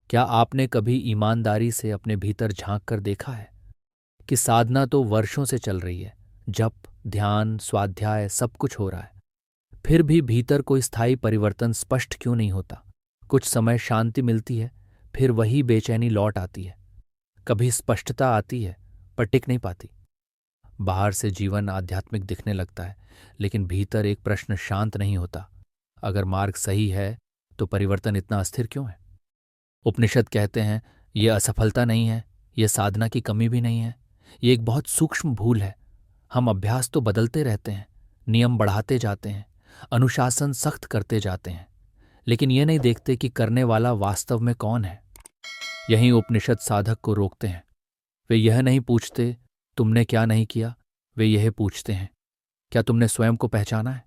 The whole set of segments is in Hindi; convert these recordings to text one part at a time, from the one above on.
क्या आपने कभी ईमानदारी से अपने भीतर झांक कर देखा है कि साधना तो वर्षों से चल रही है, जप, ध्यान, स्वाध्याय सब कुछ हो रहा है, फिर भी भीतर कोई स्थायी परिवर्तन स्पष्ट क्यों नहीं होता? कुछ समय शांति मिलती है, फिर वही बेचैनी लौट आती है। कभी स्पष्टता आती है, पर टिक नहीं पाती। बाहर से जीवन आध्यात्मिक दिखने लगता है, लेकिन भीतर एक प्रश्न शांत नहीं होता। अगर मार्ग सही है, तो परिवर्तन इतना अस्थिर क्यों है? उपनिषद कहते हैं, ये असफलता नहीं है, ये साधना की कमी भी नहीं है, ये एक बहुत सूक्ष्म भूल है। हम अभ्यास तो बदलते रहते हैं, नियम बढ़ाते जाते हैं, अनुशासन सख्त करते जाते हैं, लेकिन ये नहीं देखते कि करने वाला वास्तव में कौन है। यही उपनिषद साधक को रोकते हैं। वे यह नहीं पूछते तुमने क्या नहीं किया, वे यह पूछते हैं क्या तुमने स्वयं को पहचाना है।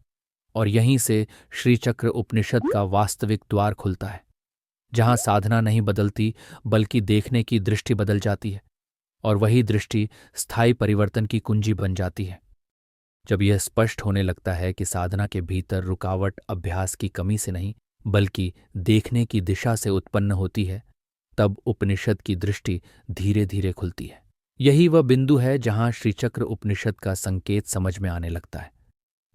और यहीं से श्रीचक्र उपनिषद का वास्तविक द्वार खुलता है, जहां साधना नहीं बदलती, बल्कि देखने की दृष्टि बदल जाती है, और वही दृष्टि स्थायी परिवर्तन की कुंजी बन जाती है। जब यह स्पष्ट होने लगता है कि साधना के भीतर रुकावट अभ्यास की कमी से नहीं, बल्कि देखने की दिशा से उत्पन्न होती है, तब उपनिषद की दृष्टि धीरे धीरे खुलती है। यही वह बिंदु है जहां श्रीचक्र उपनिषद का संकेत समझ में आने लगता है।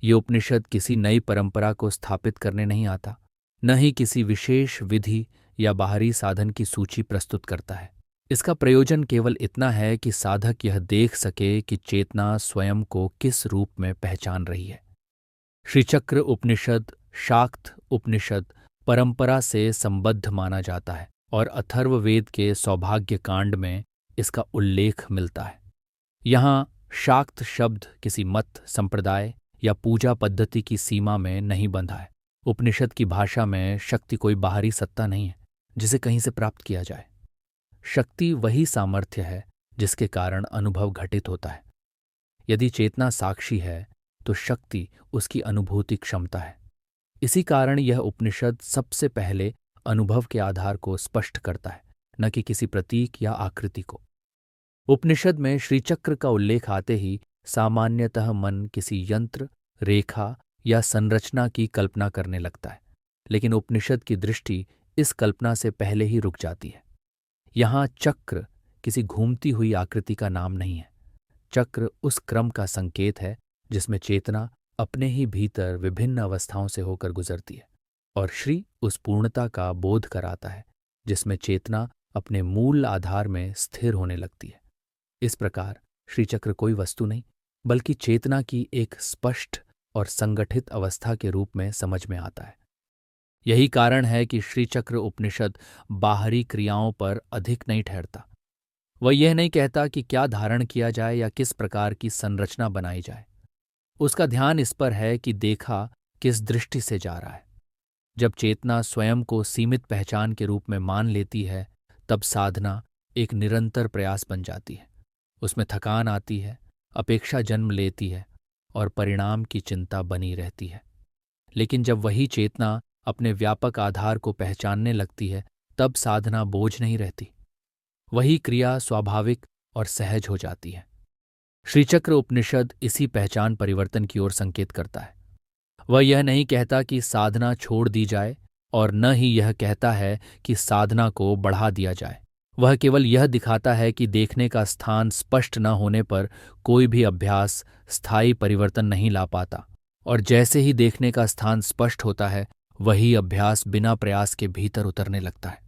ये उपनिषद किसी नई परंपरा को स्थापित करने नहीं आता, न ही किसी विशेष विधि या बाहरी साधन की सूची प्रस्तुत करता है। इसका प्रयोजन केवल इतना है कि साधक यह देख सके कि चेतना स्वयं को किस रूप में पहचान रही है। श्रीचक्र उपनिषद शाक्त उपनिषद परंपरा से संबद्ध माना जाता है, और अथर्ववेद के सौभाग्य कांड में इसका उल्लेख मिलता है। यहाँ शाक्त शब्द किसी मत, संप्रदाय या पूजा पद्धति की सीमा में नहीं बंधा है। उपनिषद की भाषा में शक्ति कोई बाहरी सत्ता नहीं है जिसे कहीं से प्राप्त किया जाए। शक्ति वही सामर्थ्य है जिसके कारण अनुभव घटित होता है। यदि चेतना साक्षी है, तो शक्ति उसकी अनुभूति क्षमता है। इसी कारण यह उपनिषद सबसे पहले अनुभव के आधार को स्पष्ट करता है, न कि किसी प्रतीक या आकृति को। उपनिषद में श्रीचक्र का उल्लेख आते ही सामान्यतः मन किसी यंत्र, रेखा या संरचना की कल्पना करने लगता है, लेकिन उपनिषद की दृष्टि इस कल्पना से पहले ही रुक जाती है। यहाँ चक्र किसी घूमती हुई आकृति का नाम नहीं है। चक्र उस क्रम का संकेत है जिसमें चेतना अपने ही भीतर विभिन्न अवस्थाओं से होकर गुजरती है, और श्री उस पूर्णता का बोध कराता है जिसमें चेतना अपने मूल आधार में स्थिर होने लगती है। इस प्रकार श्रीचक्र कोई वस्तु नहीं, बल्कि चेतना की एक स्पष्ट और संगठित अवस्था के रूप में समझ में आता है। यही कारण है कि श्रीचक्र उपनिषद बाहरी क्रियाओं पर अधिक नहीं ठहरता। वह यह नहीं कहता कि क्या धारण किया जाए या किस प्रकार की संरचना बनाई जाए। उसका ध्यान इस पर है कि देखा किस दृष्टि से जा रहा है। जब चेतना स्वयं को सीमित पहचान के रूप में मान लेती है, तब साधना एक निरंतर प्रयास बन जाती है। उसमें थकान आती है, अपेक्षा जन्म लेती है, और परिणाम की चिंता बनी रहती है। लेकिन जब वही चेतना अपने व्यापक आधार को पहचानने लगती है, तब साधना बोझ नहीं रहती। वही क्रिया स्वाभाविक और सहज हो जाती है। श्रीचक्र उपनिषद इसी पहचान परिवर्तन की ओर संकेत करता है। वह यह नहीं कहता कि साधना छोड़ दी जाए, और न ही यह कहता है कि साधना को बढ़ा दिया जाए। वह केवल यह दिखाता है कि देखने का स्थान स्पष्ट न होने पर कोई भी अभ्यास स्थायी परिवर्तन नहीं ला पाता, और जैसे ही देखने का स्थान स्पष्ट होता है, वही अभ्यास बिना प्रयास के भीतर उतरने लगता है।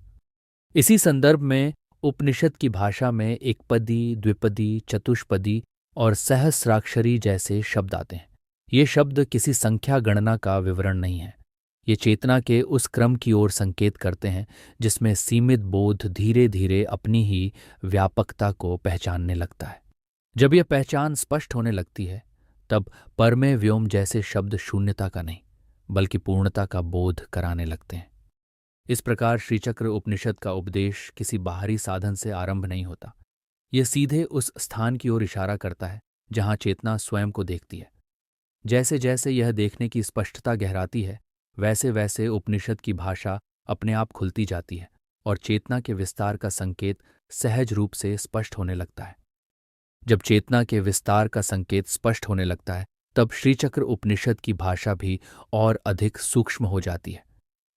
इसी संदर्भ में उपनिषद की भाषा में एकपदी, द्विपदी, चतुष्पदी और सहस्राक्षरी जैसे शब्द आते हैं। ये शब्द किसी संख्या गणना का विवरण नहीं है। ये चेतना के उस क्रम की ओर संकेत करते हैं जिसमें सीमित बोध धीरे धीरे अपनी ही व्यापकता को पहचानने लगता है। जब यह पहचान स्पष्ट होने लगती है, तब परमे व्योम जैसे शब्द शून्यता का नहीं, बल्कि पूर्णता का बोध कराने लगते हैं। इस प्रकार श्रीचक्र उपनिषद का उपदेश किसी बाहरी साधन से आरंभ नहीं होता। यह सीधे उस स्थान की ओर इशारा करता है जहां चेतना स्वयं को देखती है। जैसे जैसे यह देखने की स्पष्टता गहराती है, वैसे वैसे उपनिषद की भाषा अपने आप खुलती जाती है, और चेतना के विस्तार का संकेत सहज रूप से स्पष्ट होने लगता है। जब चेतना के विस्तार का संकेत स्पष्ट होने लगता है, तब श्रीचक्र उपनिषद की भाषा भी और अधिक सूक्ष्म हो जाती है।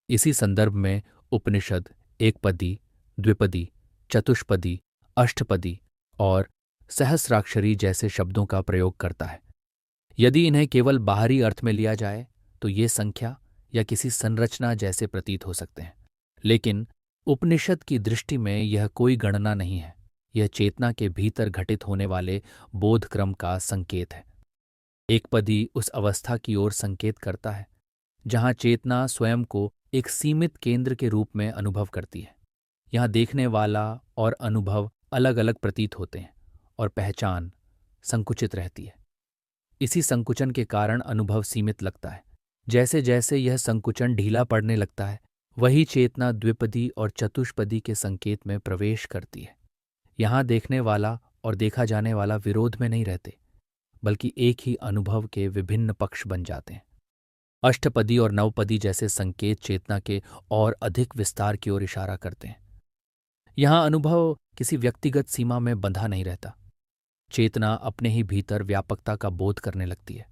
इसी संदर्भ में उपनिषद एकपदी, द्विपदी, चतुष्पदी, अष्टपदी और सहस्राक्षरी जैसे शब्दों का प्रयोग करता है। यदि इन्हें केवल बाहरी अर्थ में लिया जाए तो ये संख्या या किसी संरचना जैसे प्रतीत हो सकते हैं, लेकिन उपनिषद की दृष्टि में यह कोई गणना नहीं है। यह चेतना के भीतर घटित होने वाले बोधक्रम का संकेत है। एक पदी उस अवस्था की ओर संकेत करता है जहां चेतना स्वयं को एक सीमित केंद्र के रूप में अनुभव करती है। यहाँ देखने वाला और अनुभव अलग अलग प्रतीत होते हैं और पहचान संकुचित रहती है। इसी संकुचन के कारण अनुभव सीमित लगता है। जैसे जैसे यह संकुचन ढीला पड़ने लगता है, वही चेतना द्विपदी और चतुष्पदी के संकेत में प्रवेश करती है। यहाँ देखने वाला और देखा जाने वाला विरोध में नहीं रहते, बल्कि एक ही अनुभव के विभिन्न पक्ष बन जाते हैं। अष्टपदी और नवपदी जैसे संकेत चेतना के और अधिक विस्तार की ओर इशारा करते हैं। यहाँ अनुभव किसी व्यक्तिगत सीमा में बंधा नहीं रहता। चेतना अपने ही भीतर व्यापकता का बोध करने लगती है।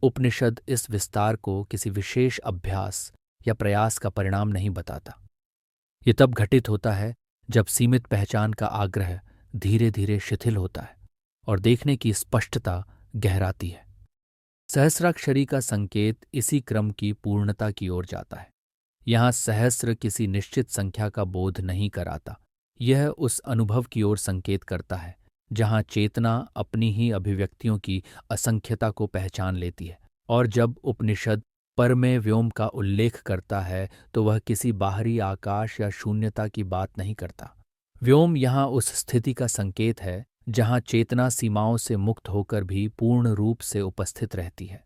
उपनिषद इस विस्तार को किसी विशेष अभ्यास या प्रयास का परिणाम नहीं बताता। ये तब घटित होता है जब सीमित पहचान का आग्रह धीरे धीरे शिथिल होता है और देखने की स्पष्टता गहराती है। सहस्राक्षरी का संकेत इसी क्रम की पूर्णता की ओर जाता है। यहाँ सहस्र किसी निश्चित संख्या का बोध नहीं कराता। यह उस अनुभव की ओर संकेत करता है जहाँ चेतना अपनी ही अभिव्यक्तियों की असंख्यता को पहचान लेती है। और जब उपनिषद परमेय व्योम का उल्लेख करता है तो वह किसी बाहरी आकाश या शून्यता की बात नहीं करता। व्योम यहाँ उस स्थिति का संकेत है जहाँ चेतना सीमाओं से मुक्त होकर भी पूर्ण रूप से उपस्थित रहती है।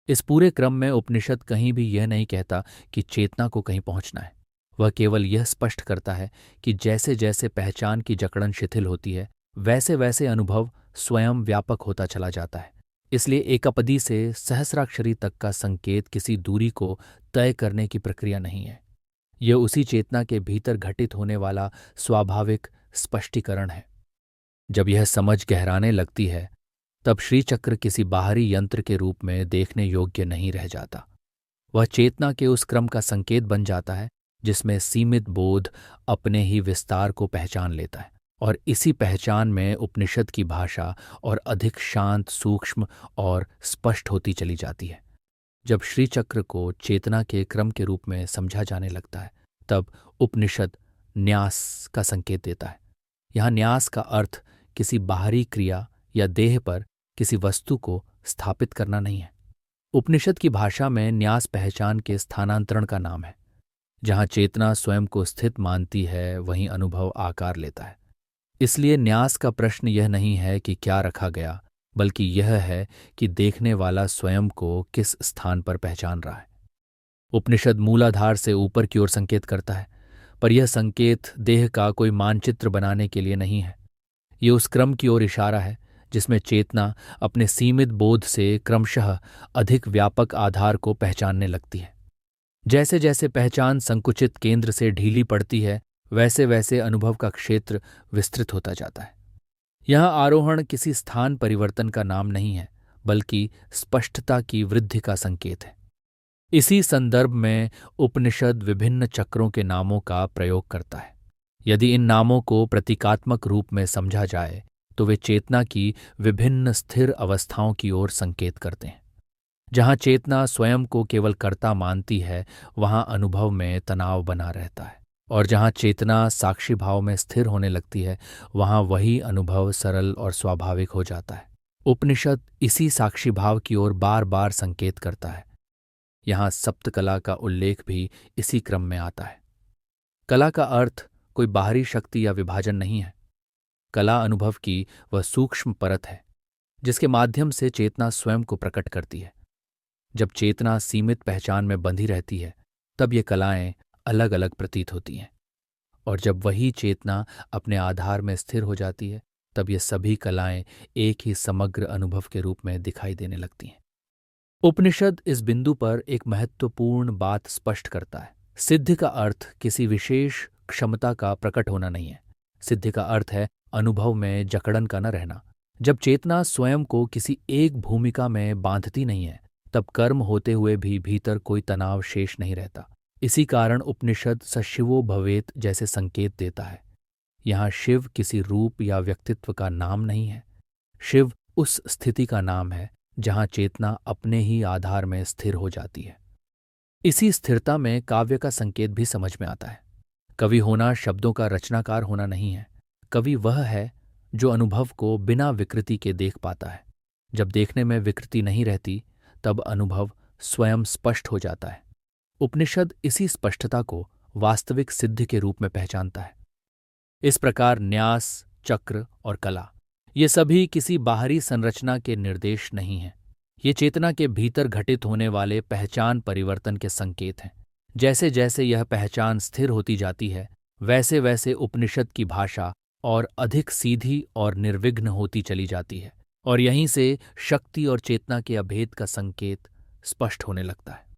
इस पूरे क्रम में उपनिषद कहीं भी यह नहीं कहता कि चेतना को कहीं पहुंचना है। वह केवल यह स्पष्ट करता है कि जैसे जैसे पहचान की जकड़न शिथिल होती है, वैसे वैसे अनुभव स्वयं व्यापक होता चला जाता है। इसलिए एकपदी से सहस्राक्षरी तक का संकेत किसी दूरी को तय करने की प्रक्रिया नहीं है। यह उसी चेतना के भीतर घटित होने वाला स्वाभाविक स्पष्टीकरण है। जब यह समझ गहराने लगती है, तब श्रीचक्र किसी बाहरी यंत्र के रूप में देखने योग्य नहीं रह जाता। वह चेतना के उस क्रम का संकेत बन जाता है जिसमें सीमित बोध अपने ही विस्तार को पहचान लेता है, और इसी पहचान में उपनिषद की भाषा और अधिक शांत, सूक्ष्म और स्पष्ट होती चली जाती है। जब श्रीचक्र को चेतना के क्रम के रूप में समझा जाने लगता है, तब उपनिषद न्यास का संकेत देता है। यहाँ न्यास का अर्थ किसी बाहरी क्रिया या देह पर किसी वस्तु को स्थापित करना नहीं है। उपनिषद की भाषा में न्यास पहचान के स्थानांतरण का नाम है। जहाँ चेतना स्वयं को स्थित मानती है, वहीं अनुभव आकार लेता है। इसलिए न्यास का प्रश्न यह नहीं है कि क्या रखा गया, बल्कि यह है कि देखने वाला स्वयं को किस स्थान पर पहचान रहा है। उपनिषद मूलाधार से ऊपर की ओर संकेत करता है, पर यह संकेत देह का कोई मानचित्र बनाने के लिए नहीं है। ये उस क्रम की ओर इशारा है जिसमें चेतना अपने सीमित बोध से क्रमशः अधिक व्यापक आधार को पहचानने लगती है। जैसे जैसे पहचान संकुचित केंद्र से ढीली पड़ती है, वैसे वैसे अनुभव का क्षेत्र विस्तृत होता जाता है। यह आरोहण किसी स्थान परिवर्तन का नाम नहीं है, बल्कि स्पष्टता की वृद्धि का संकेत है। इसी संदर्भ में उपनिषद विभिन्न चक्रों के नामों का प्रयोग करता है। यदि इन नामों को प्रतीकात्मक रूप में समझा जाए तो वे चेतना की विभिन्न स्थिर अवस्थाओं की ओर संकेत करते हैं। जहाँ चेतना स्वयं को केवल कर्ता मानती है, वहाँ अनुभव में तनाव बना रहता है, और जहाँ चेतना साक्षी भाव में स्थिर होने लगती है, वहाँ वही अनुभव सरल और स्वाभाविक हो जाता है। उपनिषद इसी साक्षी भाव की ओर बार बार संकेत करता है। यहाँ सप्तकला का उल्लेख भी इसी क्रम में आता है। कला का अर्थ कोई बाहरी शक्ति या विभाजन नहीं है। कला अनुभव की वह सूक्ष्म परत है जिसके माध्यम से चेतना स्वयं को प्रकट करती है। जब चेतना सीमित पहचान में बंधी रहती है, तब ये कलाएं अलग अलग प्रतीत होती हैं, और जब वही चेतना अपने आधार में स्थिर हो जाती है, तब ये सभी कलाएं एक ही समग्र अनुभव के रूप में दिखाई देने लगती हैं। उपनिषद इस बिंदु पर एक महत्वपूर्ण बात स्पष्ट करता है। सिद्धि का अर्थ किसी विशेष क्षमता का प्रकट होना नहीं है। सिद्धि का अर्थ है अनुभव में जकड़न का न रहना। जब चेतना स्वयं को किसी एक भूमिका में बांधती नहीं है, तब कर्म होते हुए भी भीतर कोई तनाव शेष नहीं रहता। इसी कारण उपनिषद सशिवो भवेत जैसे संकेत देता है। यहाँ शिव किसी रूप या व्यक्तित्व का नाम नहीं है। शिव उस स्थिति का नाम है जहाँ चेतना अपने ही आधार में स्थिर हो जाती है। इसी स्थिरता में काव्य का संकेत भी समझ में आता है। कवि होना शब्दों का रचनाकार होना नहीं है। कवि वह है जो अनुभव को बिना विकृति के देख पाता है। जब देखने में विकृति नहीं रहती, तब अनुभव स्वयं स्पष्ट हो जाता है। उपनिषद इसी स्पष्टता को वास्तविक सिद्धि के रूप में पहचानता है। इस प्रकार न्यास, चक्र और कला ये सभी किसी बाहरी संरचना के निर्देश नहीं हैं। ये चेतना के भीतर घटित होने वाले पहचान परिवर्तन के संकेत हैं। जैसे जैसे यह पहचान स्थिर होती जाती है, वैसे वैसे उपनिषद की भाषा और अधिक सीधी और निर्विघ्न होती चली जाती है, और यहीं से शक्ति और चेतना के अभेद का संकेत स्पष्ट होने लगता है।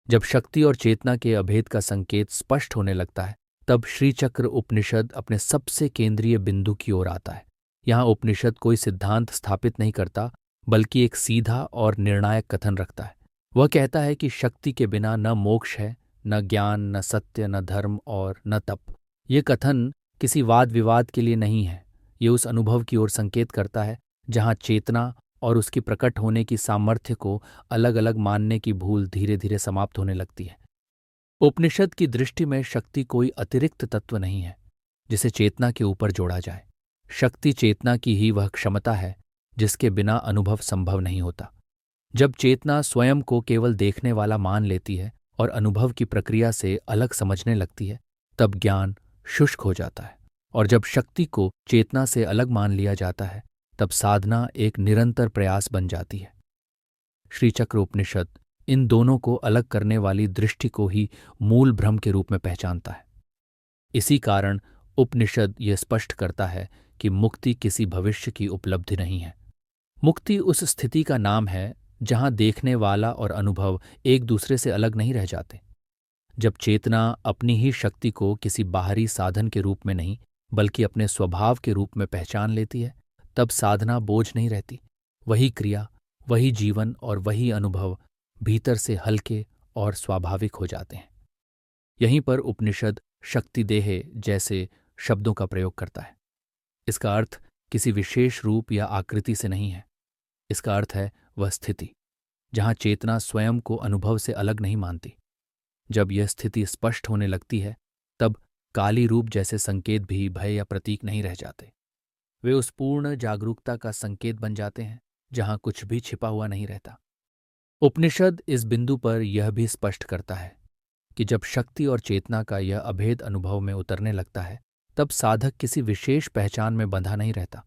जब शक्ति और चेतना के अभेद का संकेत स्पष्ट होने लगता है, तब श्रीचक्र उपनिषद अपने सबसे केंद्रीय बिंदु की ओर आता है। यहाँ उपनिषद कोई सिद्धांत स्थापित नहीं करता, बल्कि एक सीधा और निर्णायक कथन रखता है। वह कहता है कि शक्ति के बिना न मोक्ष है, न ज्ञान, न सत्य, न धर्म और न तप। ये कथन किसी वाद विवाद के लिए नहीं है। ये उस अनुभव की ओर संकेत करता है जहाँ चेतना और उसकी प्रकट होने की सामर्थ्य को अलग अलग मानने की भूल धीरे धीरे समाप्त होने लगती है। उपनिषद की दृष्टि में शक्ति कोई अतिरिक्त तत्व नहीं है जिसे चेतना के ऊपर जोड़ा जाए। शक्ति चेतना की ही वह क्षमता है जिसके बिना अनुभव संभव नहीं होता। जब चेतना स्वयं को केवल देखने वाला मान लेती है और अनुभव की प्रक्रिया से अलग समझने लगती है, तब ज्ञान शुष्क हो जाता है। और जब शक्ति को चेतना से अलग मान लिया जाता है, तब साधना एक निरंतर प्रयास बन जाती है। श्रीचक्र उपनिषद इन दोनों को अलग करने वाली दृष्टि को ही मूल भ्रम के रूप में पहचानता है। इसी कारण उपनिषद ये स्पष्ट करता है कि मुक्ति किसी भविष्य की उपलब्धि नहीं है। मुक्ति उस स्थिति का नाम है जहां देखने वाला और अनुभव एक दूसरे से अलग नहीं रह जाते। जब चेतना अपनी ही शक्ति को किसी बाहरी साधन के रूप में नहीं, बल्कि अपने स्वभाव के रूप में पहचान लेती है, तब साधना बोझ नहीं रहती। वही क्रिया, वही जीवन और वही अनुभव भीतर से हल्के और स्वाभाविक हो जाते हैं। यहीं पर उपनिषद शक्ति देहे जैसे शब्दों का प्रयोग करता है। इसका अर्थ किसी विशेष रूप या आकृति से नहीं है। इसका अर्थ है वह स्थिति जहाँ चेतना स्वयं को अनुभव से अलग नहीं मानती। जब यह स्थिति स्पष्ट होने लगती है, तब काली रूप जैसे संकेत भी भय या प्रतीक नहीं रह जाते। वे उस पूर्ण जागरूकता का संकेत बन जाते हैं जहाँ कुछ भी छिपा हुआ नहीं रहता। उपनिषद इस बिंदु पर यह भी स्पष्ट करता है कि जब शक्ति और चेतना का यह अभेद अनुभव में उतरने लगता है, तब साधक किसी विशेष पहचान में बंधा नहीं रहता।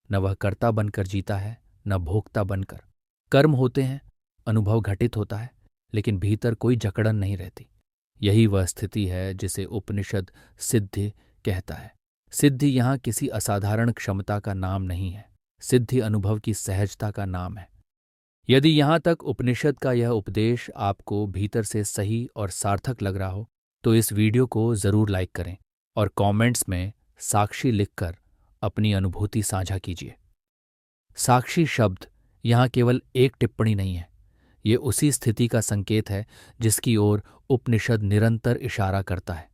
न वह कर्ता बनकर जीता है, न भोक्ता बनकर। कर्म होते हैं, अनुभव घटित होता है, लेकिन भीतर कोई जकड़न नहीं रहती। यही वह स्थिति है जिसे उपनिषद सिद्धि कहता है। सिद्धि यहाँ किसी असाधारण क्षमता का नाम नहीं है। सिद्धि अनुभव की सहजता का नाम है। यदि यहाँ तक उपनिषद का यह उपदेश आपको भीतर से सही और सार्थक लग रहा हो, तो इस वीडियो को ज़रूर लाइक करें और कमेंट्स में साक्षी लिखकर अपनी अनुभूति साझा कीजिए। साक्षी शब्द यहाँ केवल एक टिप्पणी नहीं है, ये उसी स्थिति का संकेत है जिसकी ओर उपनिषद निरंतर इशारा करता है।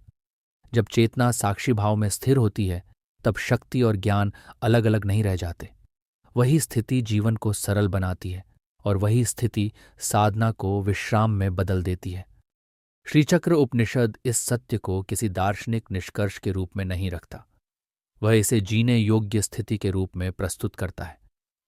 जब चेतना साक्षी भाव में स्थिर होती है, तब शक्ति और ज्ञान अलग अलग नहीं रह जाते। वही स्थिति जीवन को सरल बनाती है और वही स्थिति साधना को विश्राम में बदल देती है। श्रीचक्र उपनिषद इस सत्य को किसी दार्शनिक निष्कर्ष के रूप में नहीं रखता, वह इसे जीने योग्य स्थिति के रूप में प्रस्तुत करता है।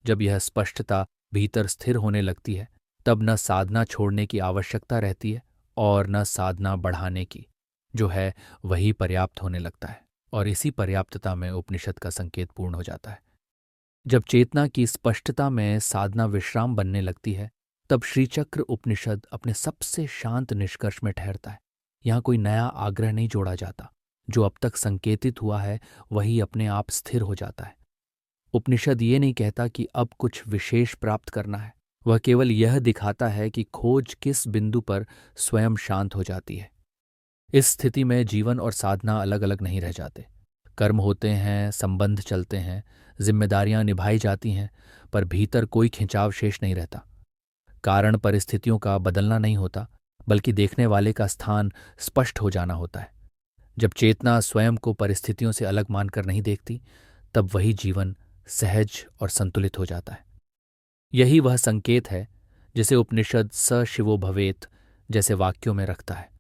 जब यह स्पष्टता भीतर स्थिर होने लगती है, तब न साधना छोड़ने की आवश्यकता रहती है और न साधना बढ़ाने की। जो है वही पर्याप्त होने लगता है, और इसी पर्याप्तता में उपनिषद का संकेत पूर्ण हो जाता है। जब चेतना की स्पष्टता में साधना विश्राम बनने लगती है, तब श्रीचक्र उपनिषद अपने सबसे शांत निष्कर्ष में ठहरता है। यहाँ कोई नया आग्रह नहीं जोड़ा जाता। जो अब तक संकेतित हुआ है वही अपने आप स्थिर हो जाता है। उपनिषद ये नहीं कहता कि अब कुछ विशेष प्राप्त करना है, वह केवल यह दिखाता है कि खोज किस बिंदु पर स्वयं शांत हो जाती है। इस स्थिति में जीवन और साधना अलग अलग नहीं रह जाते। कर्म होते हैं, संबंध चलते हैं, जिम्मेदारियां निभाई जाती हैं, पर भीतर कोई खिंचाव शेष नहीं रहता। कारण परिस्थितियों का बदलना नहीं होता, बल्कि देखने वाले का स्थान स्पष्ट हो जाना होता है। जब चेतना स्वयं को परिस्थितियों से अलग मानकर नहीं देखती, तब वही जीवन सहज और संतुलित हो जाता है। यही वह संकेत है जिसे उपनिषद स शिवो भवेत जैसे वाक्यों में रखता है।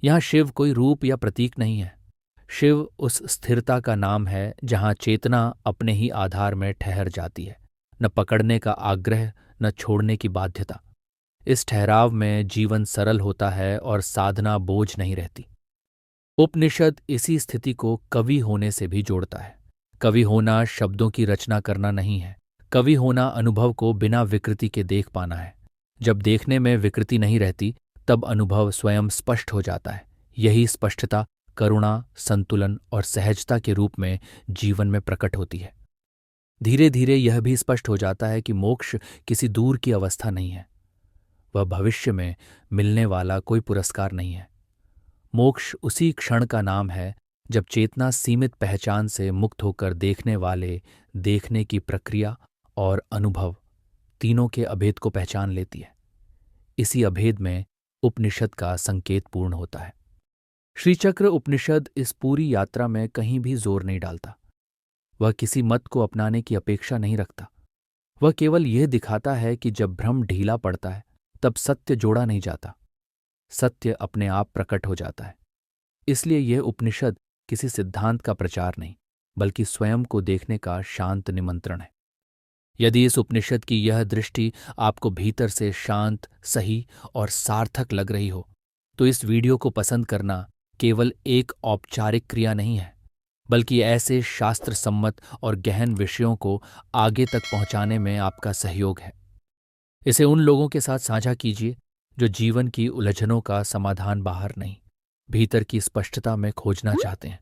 यहाँ शिव कोई रूप या प्रतीक नहीं है। शिव उस स्थिरता का नाम है जहाँ चेतना अपने ही आधार में ठहर जाती है, न पकड़ने का आग्रह, न छोड़ने की बाध्यता। इस ठहराव में जीवन सरल होता है और साधना बोझ नहीं रहती। उपनिषद इसी स्थिति को कवि होने से भी जोड़ता है। कवि होना शब्दों की रचना करना नहीं है। कवि होना अनुभव को बिना विकृति के देख पाना है। जब देखने में विकृति नहीं रहती, तब अनुभव स्वयं स्पष्ट हो जाता है। यही स्पष्टता करुणा, संतुलन और सहजता के रूप में जीवन में प्रकट होती है। धीरे धीरे यह भी स्पष्ट हो जाता है कि मोक्ष किसी दूर की अवस्था नहीं है। वह भविष्य में मिलने वाला कोई पुरस्कार नहीं है। मोक्ष उसी क्षण का नाम है जब चेतना सीमित पहचान से मुक्त होकर देखने वाले, देखने की प्रक्रिया और अनुभव तीनों के अभेद को पहचान लेती है। इसी अभेद में उपनिषद का संकेत पूर्ण होता है। श्रीचक्र उपनिषद इस पूरी यात्रा में कहीं भी जोर नहीं डालता। वह किसी मत को अपनाने की अपेक्षा नहीं रखता। वह केवल यह दिखाता है कि जब भ्रम ढीला पड़ता है, तब सत्य जोड़ा नहीं जाता। सत्य अपने आप प्रकट हो जाता है। इसलिए यह उपनिषद किसी सिद्धांत का प्रचार नहीं, बल्कि स्वयं को देखने का शांत निमंत्रण है। यदि इस उपनिषद की यह दृष्टि आपको भीतर से शांत, सही और सार्थक लग रही हो, तो इस वीडियो को पसंद करना केवल एक औपचारिक क्रिया नहीं है, बल्कि ऐसे शास्त्र सम्मत और गहन विषयों को आगे तक पहुंचाने में आपका सहयोग है। इसे उन लोगों के साथ साझा कीजिए जो जीवन की उलझनों का समाधान बाहर नहीं, भीतर की स्पष्टता में खोजना चाहते हैं।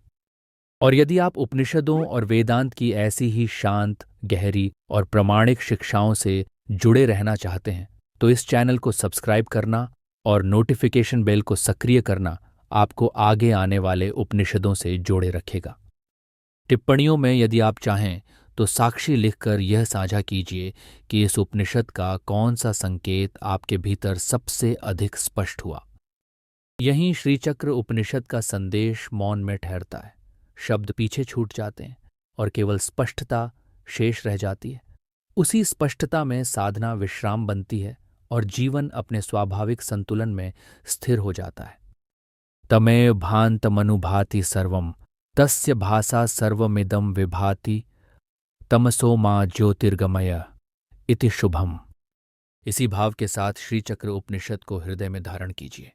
और यदि आप उपनिषदों और वेदांत की ऐसी ही शांत, गहरी और प्रामाणिक शिक्षाओं से जुड़े रहना चाहते हैं, तो इस चैनल को सब्सक्राइब करना और नोटिफिकेशन बेल को सक्रिय करना आपको आगे आने वाले उपनिषदों से जोड़े रखेगा। टिप्पणियों में यदि आप चाहें तो साक्षी लिखकर यह साझा कीजिए कि इस उपनिषद का कौन सा संकेत आपके भीतर सबसे अधिक स्पष्ट हुआ। यहीं श्रीचक्र उपनिषद का संदेश मौन में ठहरता है। शब्द पीछे छूट जाते हैं और केवल स्पष्टता शेष रह जाती है। उसी स्पष्टता में साधना विश्राम बनती है और जीवन अपने स्वाभाविक संतुलन में स्थिर हो जाता है। तमेव भान्तमनुभाति सर्वम तस्य भासा सर्वमिदं विभाति तमसो मा ज्योतिर्गमय इति शुभम। इसी भाव के साथ श्रीचक्र उपनिषद को हृदय में धारण कीजिए।